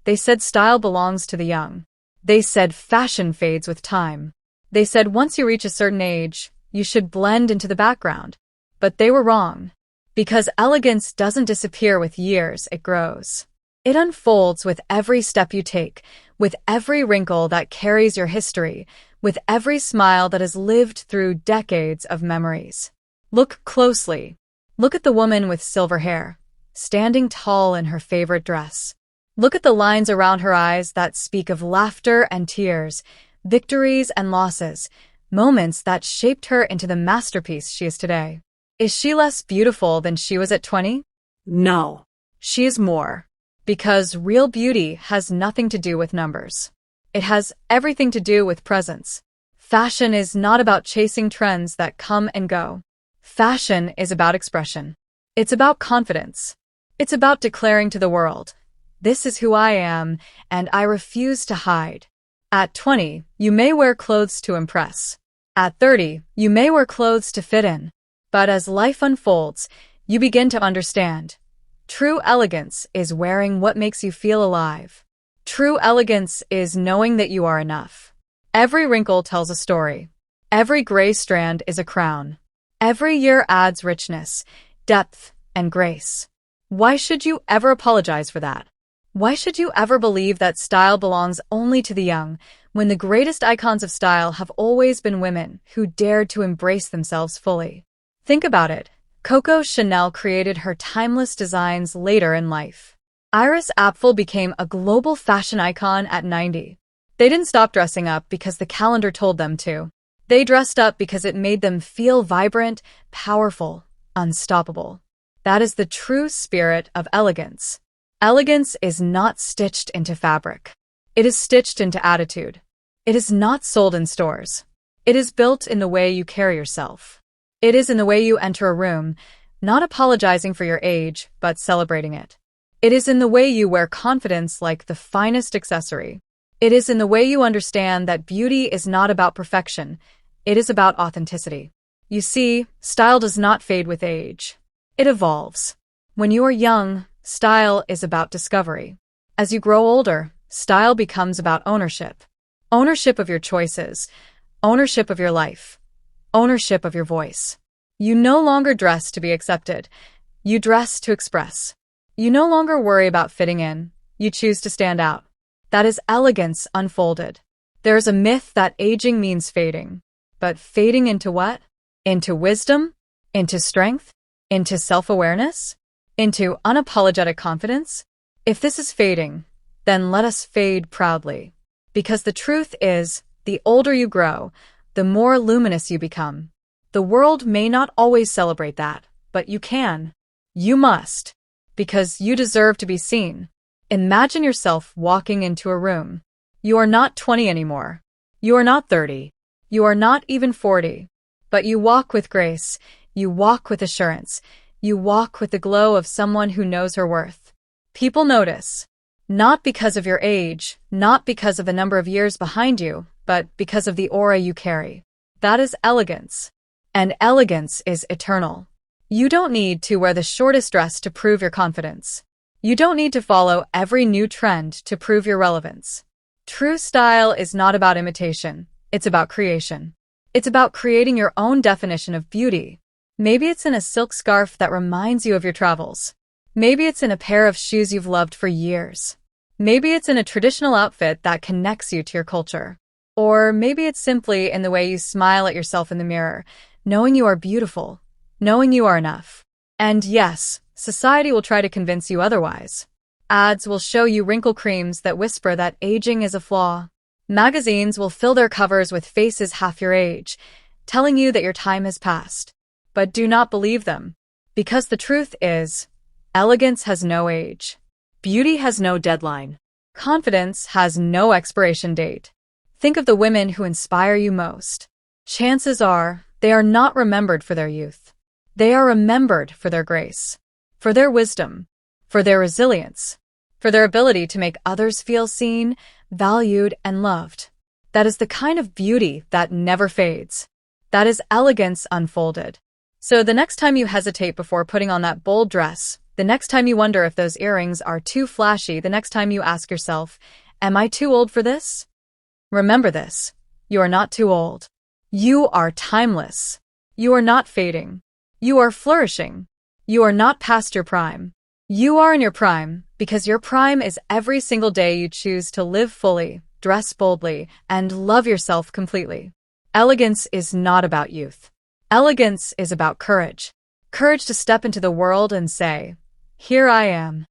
They said style belongs to the young. They said fashion fades with time. They said once you reach a certain age, you should blend into the background. But they were wrong. Because elegance doesn't disappear with years, it grows. It unfolds with every step you take, with every wrinkle that carries your history, with every smile that has lived through decades of memories. Look closely. Look at the woman with silver hair, standing tall in her favorite dress. Look at the lines around her eyes that speak of laughter and tears, victories and losses, moments that shaped her into the masterpiece she is today. Is she less beautiful than she was at 20? No. She is more. Because real beauty has nothing to do with numbers. It has everything to do with presence. Fashion is not about chasing trends that come and go. Fashion is about expression. It's about confidence. It's about declaring to the world, this is who I am, and I refuse to hide. At 20, you may wear clothes to impress. At 30, you may wear clothes to fit in. But as life unfolds, you begin to understand. True elegance is wearing what makes you feel alive. True elegance is knowing that you are enough. Every wrinkle tells a story. Every gray strand is a crown. Every year adds richness, depth, and grace. Why should you ever apologize for that? Why should you ever believe that style belongs only to the young, when the greatest icons of style have always been women who dared to embrace themselves fully? Think about it. Coco Chanel created her timeless designs later in life. Iris Apfel became a global fashion icon at 90. They didn't stop dressing up because the calendar told them to. They dressed up because it made them feel vibrant, powerful, unstoppable. That is the true spirit of elegance. Elegance is not stitched into fabric. It is stitched into attitude. It is not sold in stores. It is built in the way you carry yourself. It is in the way you enter a room, not apologizing for your age, but celebrating it. It is in the way you wear confidence like the finest accessory. It is in the way you understand that beauty is not about perfection. It is about authenticity. You see, style does not fade with age. It evolves. When you are young, style is about discovery. As you grow older, style becomes about ownership. Ownership of your choices. Ownership of your life. Ownership of your voice. You no longer dress to be accepted. You dress to express. You no longer worry about fitting in. You choose to stand out. That is elegance unfolded. There is a myth that aging means fading. But fading into what? Into wisdom? Into strength? Into self-awareness? Into unapologetic confidence? If this is fading, then let us fade proudly. Because the truth is, the older you grow, the more luminous you become. The world may not always celebrate that, but you can. You must. Because you deserve to be seen. Imagine yourself walking into a room. You are not 20 anymore. You are not 30. You are not even 40. But you walk with grace. You walk with assurance. You walk with the glow of someone who knows her worth. People notice. Not because of your age, not because of the number of years behind you, but because of the aura you carry. That is elegance. And elegance is eternal. You don't need to wear the shortest dress to prove your confidence. You don't need to follow every new trend to prove your relevance. True style is not about imitation. It's about creation. It's about creating your own definition of beauty. Maybe it's in a silk scarf that reminds you of your travels. Maybe it's in a pair of shoes you've loved for years. Maybe it's in a traditional outfit that connects you to your culture. Or maybe it's simply in the way you smile at yourself in the mirror, knowing you are beautiful, knowing you are enough. And yes, society will try to convince you otherwise. Ads will show you wrinkle creams that whisper that aging is a flaw. Magazines will fill their covers with faces half your age, telling you that your time has passed. But do not believe them. Because the truth is, elegance has no age. Beauty has no deadline. Confidence has no expiration date. Think of the women who inspire you most. Chances are, they are not remembered for their youth. They are remembered for their grace, for their wisdom, for their resilience, for their ability to make others feel seen, valued, and loved. That is the kind of beauty that never fades. That is elegance unfolded. So the next time you hesitate before putting on that bold dress, The next time you wonder if those earrings are too flashy, the next time you ask yourself, am I too old for this? Remember this. You are not too old. You are timeless. You are not fading. You are flourishing. You are not past your prime. You are in your prime because your prime is every single day you choose to live fully, dress boldly, and love yourself completely. Elegance is not about youth. Elegance is about courage. Courage to step into the world and say, "Here I am."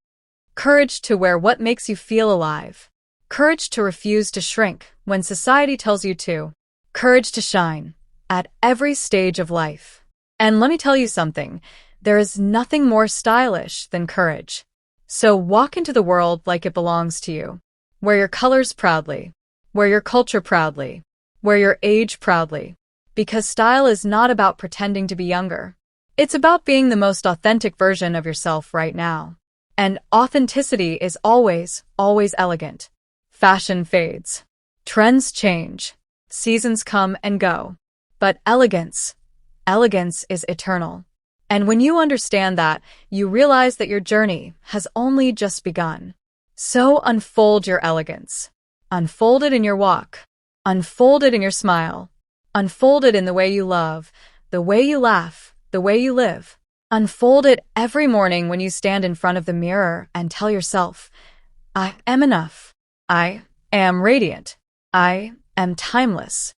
Courage to wear what makes you feel alive. Courage to refuse to shrink when society tells you to. Courage to shine at every stage of life. And let me tell you something, there is nothing more stylish than courage. So walk into the world like it belongs to you. Wear your colors proudly. Wear your culture proudly. Wear your age proudly. Because style is not about pretending to be younger. It's about being the most authentic version of yourself right now. And authenticity is always, always elegant. Fashion fades. Trends change. Seasons come and go. But elegance is eternal. And when you understand that, you realize that your journey has only just begun. So unfold your elegance. Unfold it in your walk. Unfold it in your smile. Unfold it in the way you love, the way you laugh, the way you live. Unfold it every morning when you stand in front of the mirror and tell yourself, I am enough. I am radiant. I am timeless.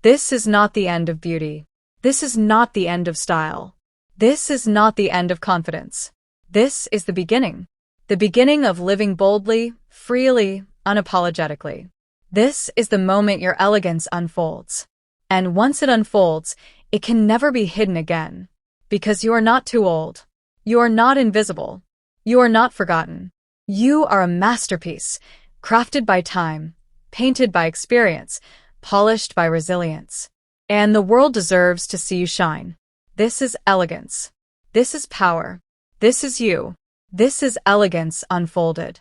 This is not the end of beauty. This is not the end of style. This is not the end of confidence. This is the beginning of living boldly, freely, unapologetically. This is the moment your elegance unfolds. And once it unfolds, it can never be hidden again. Because you are not too old. You are not invisible. You are not forgotten. You are a masterpiece, crafted by time, painted by experience, polished by resilience. And the world deserves to see you shine. This is elegance. This is power. This is you. This is elegance unfolded.